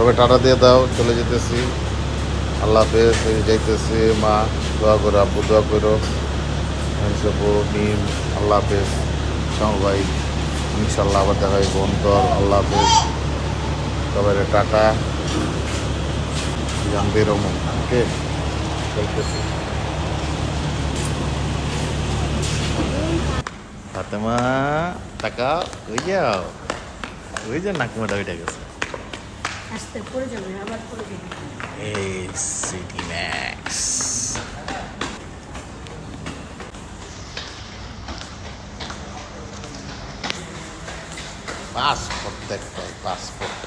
সবাই টাটা দিয়ে দাও, চলে যেতেছি। আল্লাহ হাফেজ। যাইতেছি, মা দোয়া করো, আব্বু দোয়া করো, সবু মিম। আল্লাহ হাফেজ সবাই, ইনশাল্লাহ আবার দেখা হইব অন্তর। আল্লাহ হাফেজ সবাই, টাটা। জানবে রমন, ওকে, চলতেছি। ফাতেমা টাকা ওই যাও, ওই যে নাকমাটা ওইটা গেছে। আস্তে পড়ে যাবে, আবার পড়ে যাবে। এই সিটি ম্যাক্স পাসপোর্ট দেখতে, পাসপোর্ট।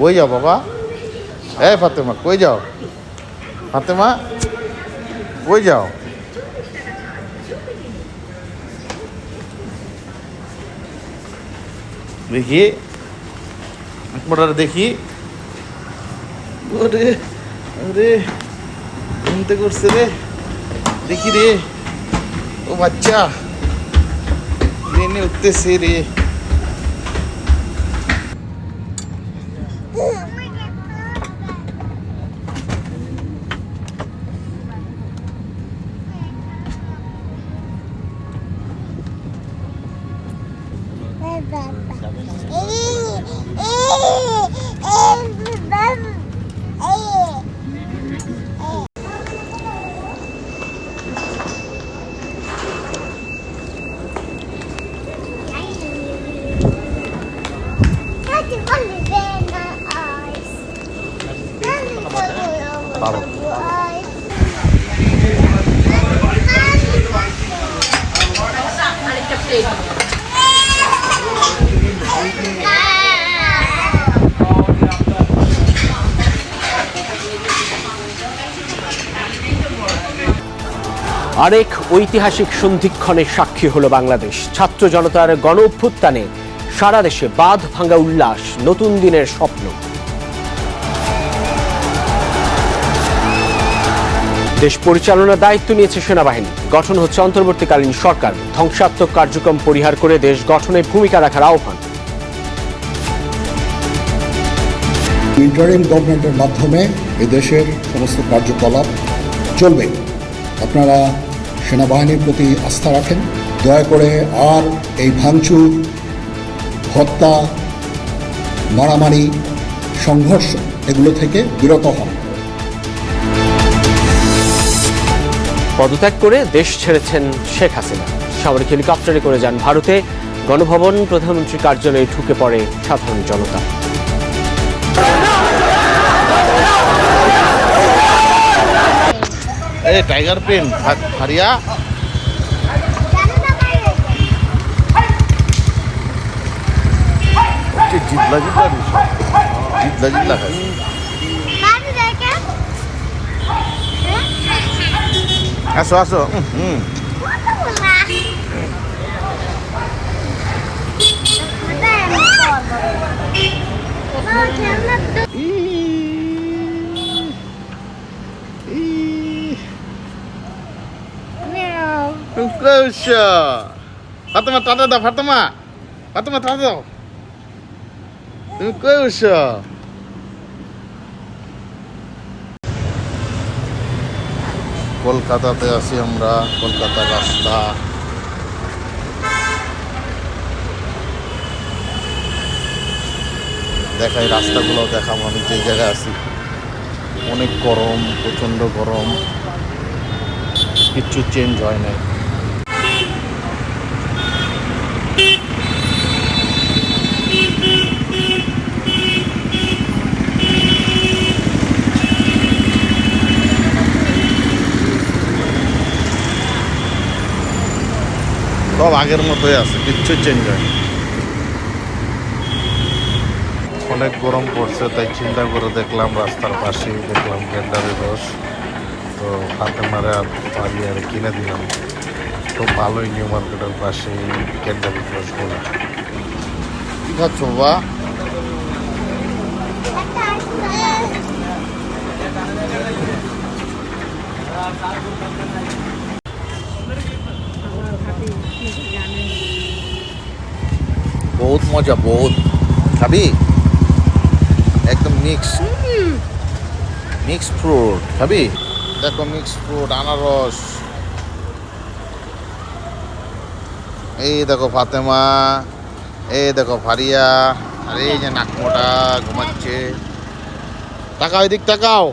কই যাও বাবা? এই ফাতেমা কই যাও? ফাতেমা কই যাও? দেখি মোটার দেখি। ওরে ওরে ঘুমতে করছে রে, দেখি রে। ও বাচ্চা ট্রেনে উঠতেছে রে। Papo. আরেক ঐতিহাসিক সন্ধিক্ষণের সাক্ষী হলো বাংলাদেশ। ছাত্র জনতার গণ অভ্যুত্থানে সারা দেশে বাঁধ ভাঙা উল্লাস, নতুন দিনের স্বপ্ন। দেশ পরিচালনার দায়িত্ব নিয়েছে সেনাবাহিনী, গঠন হচ্ছে অন্তর্বর্তীকালীন সরকার। ধ্বংসাত্মক কার্যক্রম পরিহার করে দেশ গঠনে ভূমিকা রাখার আহ্বান। ইন্টারিম গভর্নমেন্টের মাধ্যমে এদেশের সমস্ত কার্যকলাপ চলবে। আপনারা সেনাবাহিনীর প্রতি আস্থা রাখেন, দয়া করে আর এই ভাঙচুর, হত্যা, মারামারি, সংঘর্ষ এগুলো থেকে বিরত হন। পদত্যাগ করে দেশ ছেড়েছেন শেখ হাসিনা। সামরিক হেলিকপ্টারে করে যান ভারতে। গণভবন, প্রধানমন্ত্রীর কার্যালয়ে ঢুকে পড়ে সাধারণ জনতা। এই টাইগার প্রিন্ট ফারিয়া জিতলা জিতলা জিতলা জিতলা খাই। আসো আসো। ফাতেমা টাটা দাও, ফাতেমা ফাতেমা টাটা দাও। তুমি কই উঠছ? কলকাতাতে আছি আমরা, কলকাতার রাস্তা। দেখাই, রাস্তাগুলো দেখাবো। আমি যে জায়গায় আছি অনেক গরম, প্রচণ্ড গরম, কিচ্ছু চেঞ্জ হয় নাই। সব আগের মতোই আছে, কিচ্ছু চেঞ্জ হয়। অনেক গরম পড়ছে, তাই চিন্তা করে দেখলাম রাস্তার পাশেই দেখলাম গেন্ডারি রস। তো ফাতেমারে আর পারিয়ারে কিনে দিলাম। খুব ভালোই নিউ মার্কেটের পাশে গেন্ডারি রসগুলো। কি খাচ্ছ বা? বহুত মজা, বহুত। খাবি? একদম মিক্স ফ্রুট খাবি? দেখো মিক্স ফ্রুট, আনারস। এই দেখো ফাতেমা, এই দেখো ফারিয়া, আর এই যে নাকমোটা ঘুমাচ্ছে। তাকাও, এদিক তাকাও।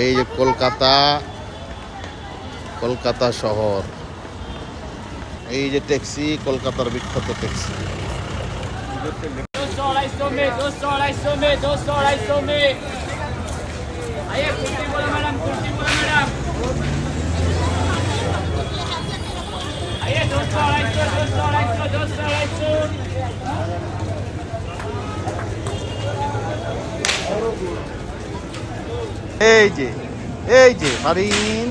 এই যে কলকাতা শহর। এই যে ট্যাক্সি, কলকাতার বিখ্যাত ট্যাক্সি। 200 में आइए कुर्ती बोलो मैडम आइए 200 250 এই যে ফারিন।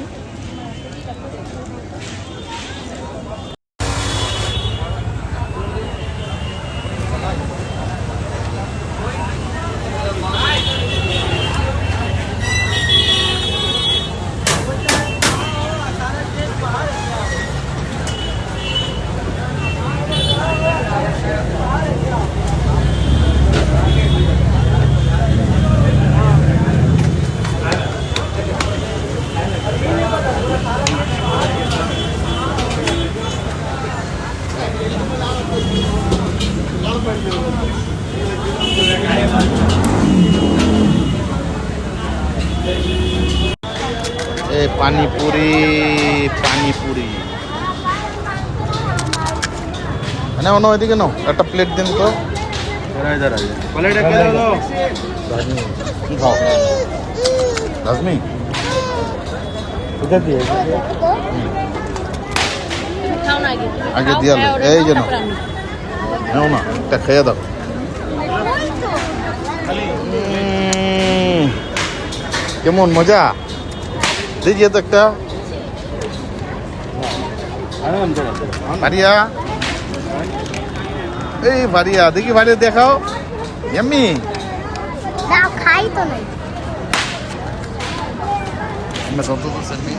এই পানিপুরি না, অন্য এদিকে নাও, একটা প্লেট দিন তো। কি খাও রাজমি? আগে দিয়া এই যে নাও না, একটা খেয়ে দাও। কেমন মজা দিজিয়ে তো একটা। ভারিয়া, এই ভারিয়া দেখি, ভারিয়া দেখাও। ইয়াম্মি না খাই তো নাই। मैं तो सर में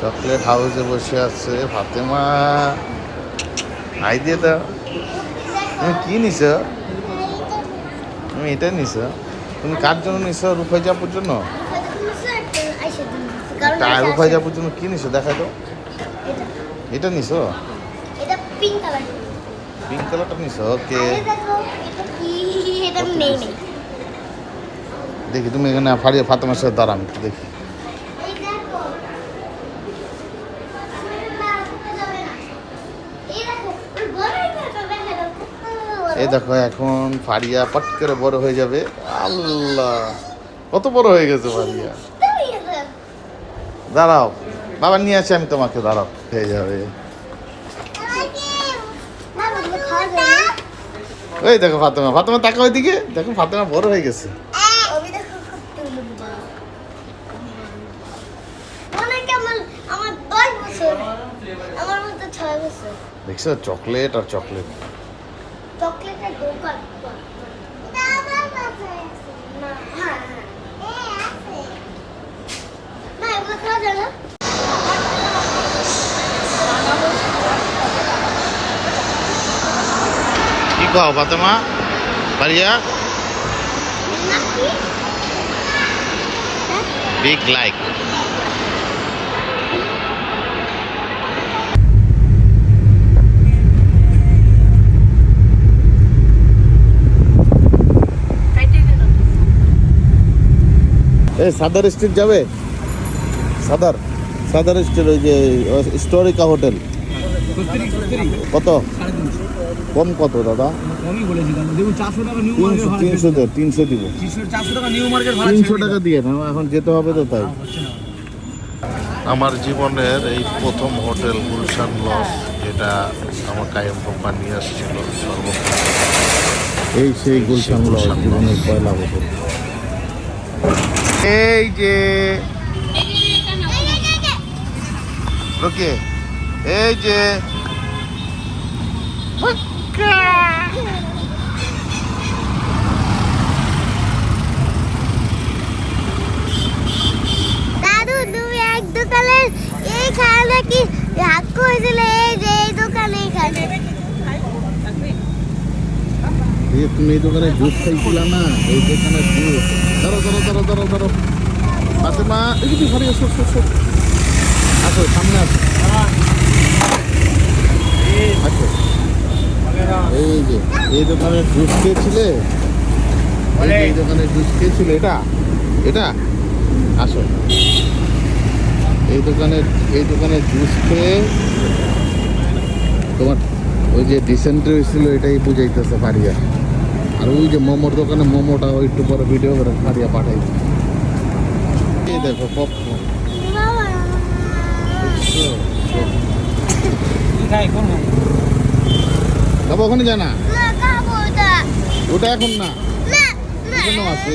চকলেট হাউসে বসে আছে ফাতেমা। আই দিয়ে দাও। তুমি কি নিছ? তুমি এটা নিছ? তুমি কার জন্য নিছ? রুফাই জাপুর জন্য? রুফাই জাপুর জন্য কি নিছ দেখা দাও। এটা নিছ? এটা পিঙ্ক কালার। পিঙ্ক কালারটা নিছ? ওকে দেখি তুমি এখানে ফারিয়া ফাতেমার সাথে দাঁড়ান দেখি। এই দেখো এখন ফারিয়া পট করে বড় হয়ে যাবে। আল্লাহ কত বড় হয়ে গেছে ফারিয়া। দাঁড়াও বাবা নিয়ে আসি আমি তোমাকে, দাঁড়াও হয়ে যাবে। ওই দেখো ফাতেমা, ফাতেমা তাকাও ওইদিকে, দেখো ফাতেমা বড় হয়ে গেছে। দেখছো চকলেট আর চকলেট। চকলেটের দোকান না, এগুলো খাওয়া যায় না। কি কও ফাতেমা পারিয়া বিগ লাইক সাদার স্ট্রিট যাবে সাদার স্ট্রিট ওই যে স্টোরিকা হোটেল কত কম কত দাদা দেখুন 400 টাকা নিউ মার্কেট 300 দিব 400 টাকা নিউ মার্কেট ভাড়া 300 টাকা দিয়ে না এখন যেতে হবে তো তাই আমার জীবনের এই প্রথম হোটেল গুলশান লজ যেটা আমার কায়েম পাপা নিয়ে আসছিল সর্বপ্রথম এই সেই গুলশান লজ জীবনের পয়লা হোটেল এই যে রোকে এই যে দাদু তুমি এক দোকানে এই খাওয়া কি হাত করেছিলে এই যে এই দোকানে খাবে তুমি এই দোকানে জুস খাইছিল না এই দোকানে জুস ধরো ফাতেমা এই যে ঘরে এসো আসো সামনে আসো আসো এই যে এই দোকানে জুস খেয়েছিলে এই দোকানে জুস খেয়েছিলে এটা আসো এই দোকানে জুস খেয়ে তোমার ওই যে ডিসেন্ট্রি হয়েছিল এটাই বুঝাইতেছে ফারিয়া আর ওই যে মোমোর দোকানে মোমোটা একটু পরে ভিডিও করে ফারিয়া পাঠাইছে এই দেখো পপকর্ন খাবো ওখানে যায় না না খাবো ওটা ওটা এখন না না এখানেও আছে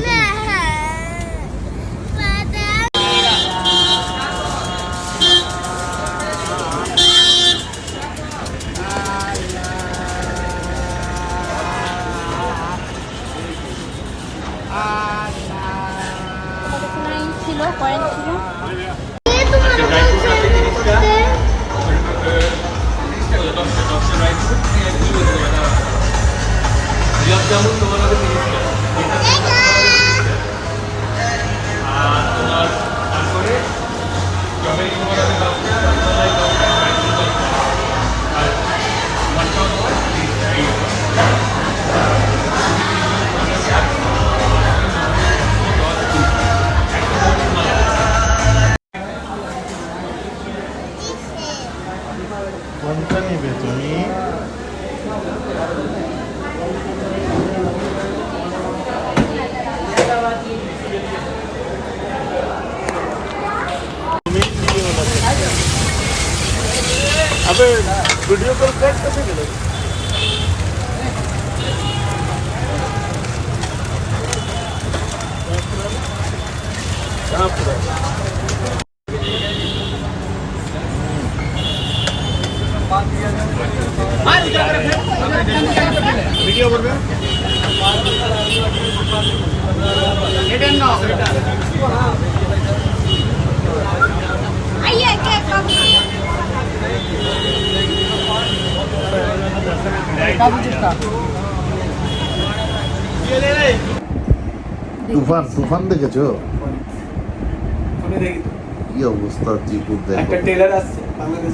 ছিল কয়েন ছিল কোনটা নিবে তুমি अबे वीडियो कॉल कट कैसे मिलेगा ভিডিও করবে এটা না আইয়া কে কম তুফান দেখেছো কি অবস্থা টিপুর দেখো টেলার আসছে বাংলাদেশ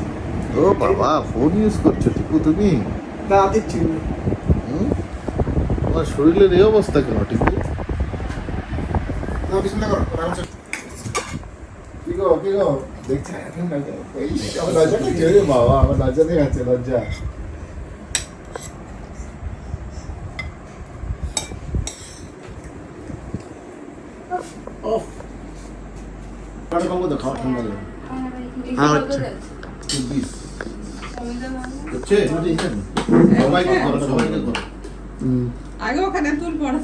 ও বাবা ফোন ইউজ করছো টিপু তুমি না দিচ্ছি তোমার শরীরের এই অবস্থা কেন টিপু না বিসমিল্লাহ করো আরামসে কি গো দেখছো এখন আমার লজ্জা কি রে বাবা আমার লজ্জা দেখাচ্ছে লজ্জা আর কম তো খাওয়া ঠান্ডা লাগে হচ্ছে সবাইকে করো আগে ওখানে তুল পড়া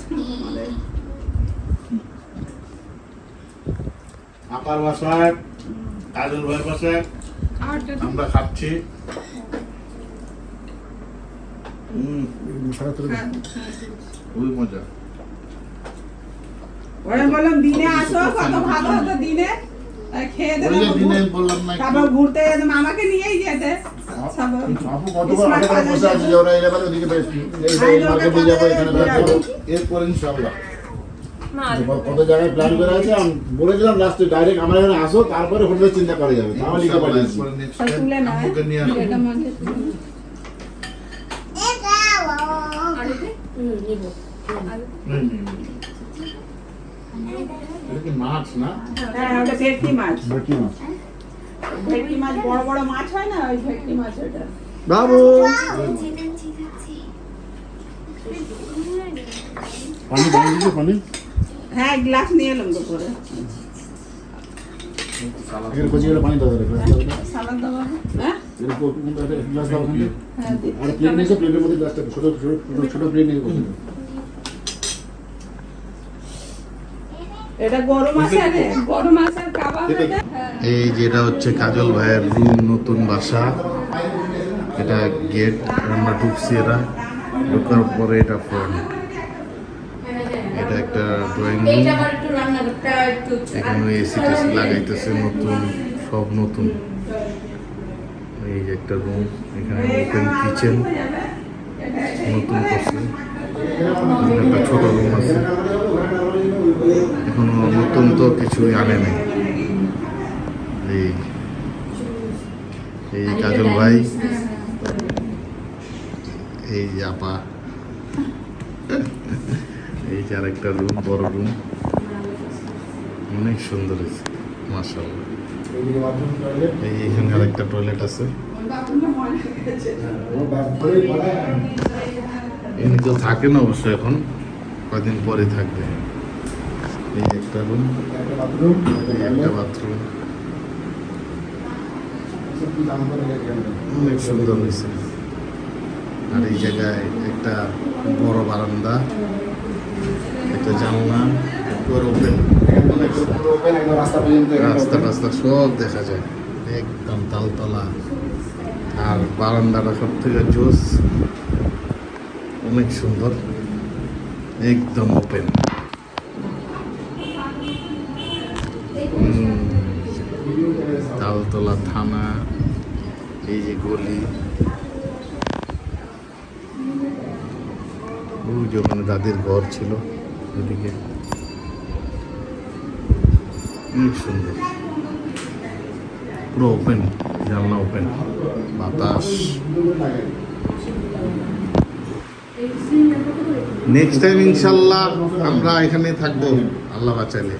আপার বাসায় কাজল ভাইয়ের বাসায় আমরা খাচ্ছি খুবই মজা ওরা বললাম দিনে আসো কত ভালো হতো দিনে তাই খেয়ে ওই যে দেবো দিনে বললাম না তারপর ঘুরতে যেতাম আমাকে নিয়েই যেতে আপু কতবার আগে থেকে বসে আছে যে ওরা এলেবেলে ওদিকে এই মার্কেট দিয়ে যাবো এখানে যাবো এরপর ইনশাআল্লাহ কত জায়গায় প্ল্যান করে আছে আমি বলেছিলাম লাস্টে ডাইরেক্ট আমার এখানে আসো তারপরে হোটেলের চিন্তা করা যাবে তাহলে লিখে পাঠিয়েছি তুলে না নিয়ে আসো এটা মাঝে এটা কি মাছ না হ্যাঁ ওটা ভেটকি মাছ ভেটকি মাছ ভেটকি মাছ বড় বড় মাছ হয় না ওই ভেটকি মাছ ওটা বাবু পানি পানি দিছো পানি হ্যাঁ গ্লাস নিয়ে এলাম তো করে এখানে কচি করে পানি দাও সালাদ দেবো হ্যাঁ এরকম একটা গ্লাস দাও ওখানে হ্যাঁ দিচ্ছি। আর প্লেট নিয়েছো প্লেটের মধ্যে গ্লাসটা ছোট ছোট প্লেট নিয়ে বসে এটা গরু মাছের গরু মাছের কাবাব এটা এই যেটা হচ্ছে কাজল ভাইয়ের রুম নতুন বাসা এটা গেট আমরা ঢুকছি এরা ঢোকার পরে এটা ফ্রন্ট এটা একটা ড্রয়িং রুম এখানে এসি টেসি লাগাইতেছে নতুন সব নতুন এই যে একটা রুম এখানে ওপেন কিচেন নতুন করছে একটা ছোট রুম আছে এখনো নতুন তো কিছুই আনে নাই এই এই কাজল ভাই এই যে আপা এই যে আরেকটা রুম বড় রুম অনেক সুন্দর হয়েছে মাশাআল্লাহ এই এখানে আরেকটা টয়লেট আছে এমনি কেউ থাকে না অবশ্য এখন কয়দিন পরে থাকবে এই একটা রুম এই একটা বাথরুম অনেক সুন্দর হয়েছে আর এই জায়গায় একটা বড় বারান্দা একটা জানলা পুরো ওপেন অনেক রাস্তা রাস্তা সব দেখা যায় একদম তালতলা আর বারান্দাটা সব থেকে জোস অনেক সুন্দর একদম ওপেন তালতলা থানা এই যে গলি ওই যে ওখানে দাদির ঘর ছিল ওদিকে অনেক সুন্দর পুরো ওপেন জানলা ওপেন বাতাস নেক্সট টাইম ইনশাল্লাহ আমরা এখানে থাকবো আল্লাহ বাঁচাইলে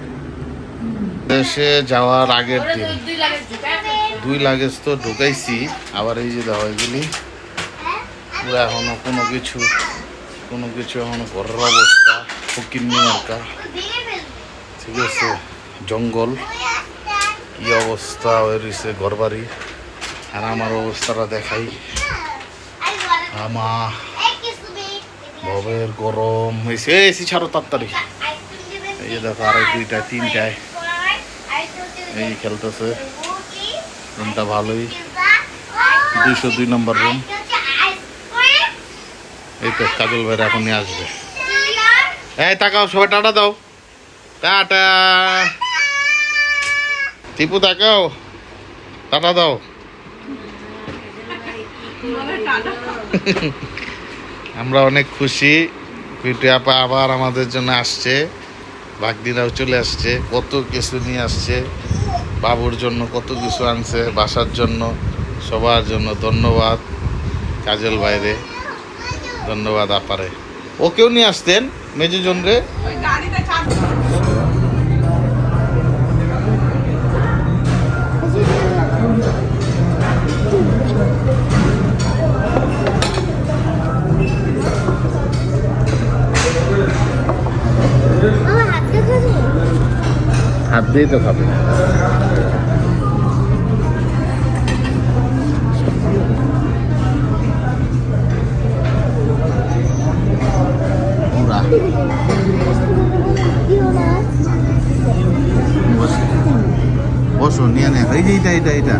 দেশে যাওয়ার আগের দিন 2 লাগেজ তো ঢুকাইছি আবার এই যে দেওয়া এগুলি পুরো এখনো কোনো কিছু এখনো ঘরের অবস্থা ফকির মার্কা ঠিক আছে জঙ্গল কি অবস্থা হয়ে রয়েছে ঘর বাড়ি আর আমার অবস্থাটা দেখাই আমা ভবের গরম হয়েছে এসি ছাড়ো তাড়াতাড়ি এই যে দেখো আড়াই 2টা 3টায় এই খেলতেছে রুমটা ভালোই 202 নম্বর রুম এই তো কাজল ভাইরা এখন নিয়ে আসবে এই তাকাও সবাই টাটা দাও টাটা টিপু তাকাও টাটা দাও আমরা অনেক খুশি পিটু আপা আবার আমাদের জন্য আসছে ভাগ্নিরাও চলে আসছে কত কিছু নিয়ে আসছে বাবুর জন্য কত কিছু আনছে বাসার জন্য সবার জন্য ধন্যবাদ কাজল বাইরে ধন্যবাদ আপারে ওকেও নিয়ে আসতেন মেজুজন রে ওই গাড়িতে চাপ আমার হাত দেখাবো হাত দিয়ে তো খাবে পুরা বসো নিয়ে নে এই যে এটা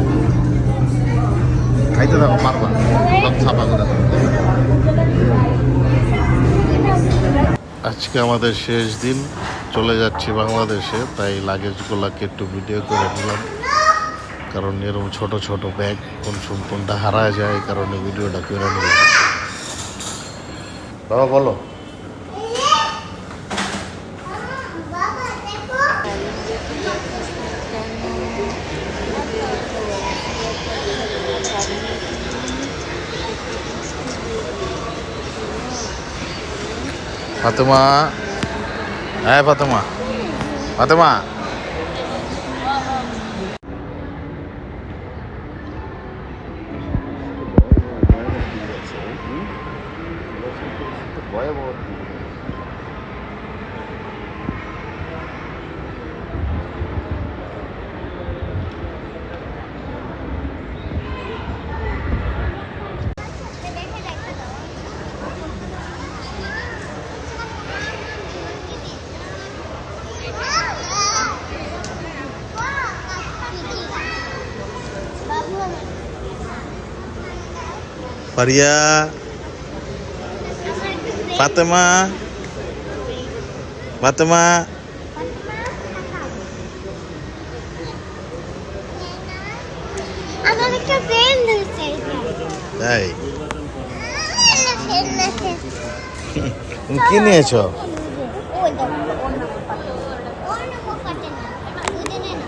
খাইতে থাকো পারবা সব ছাপা করে দাও। আজকে আমাদের শেষ দিন চলে যাচ্ছি বাংলাদেশে তাই লাগেজগুলোকে একটু ভিডিও করে নিলাম কারণ এরকম ছোট ছোট ব্যাগ কোনটা হারা যায় এই কারণে ভিডিওটা করে নিলাম। বাবা বলো। বাবা দেখো ফাতেমা, হ্যাঁ ফাতেমা, ফাতেমা পারিয়া, ফাতেমা, ফাতেমা আমার একটা ফ্রেন্ড হয়েছে তাই তুমি কি নিয়েছো? ওই দেখো অন্য কাটে না দুদিনে না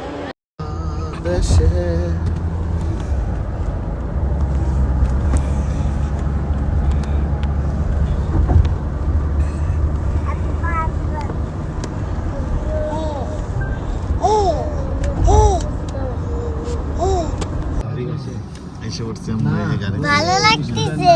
এসে উঠছি আমরা এই গাড়ি। ভালো লাগতেছে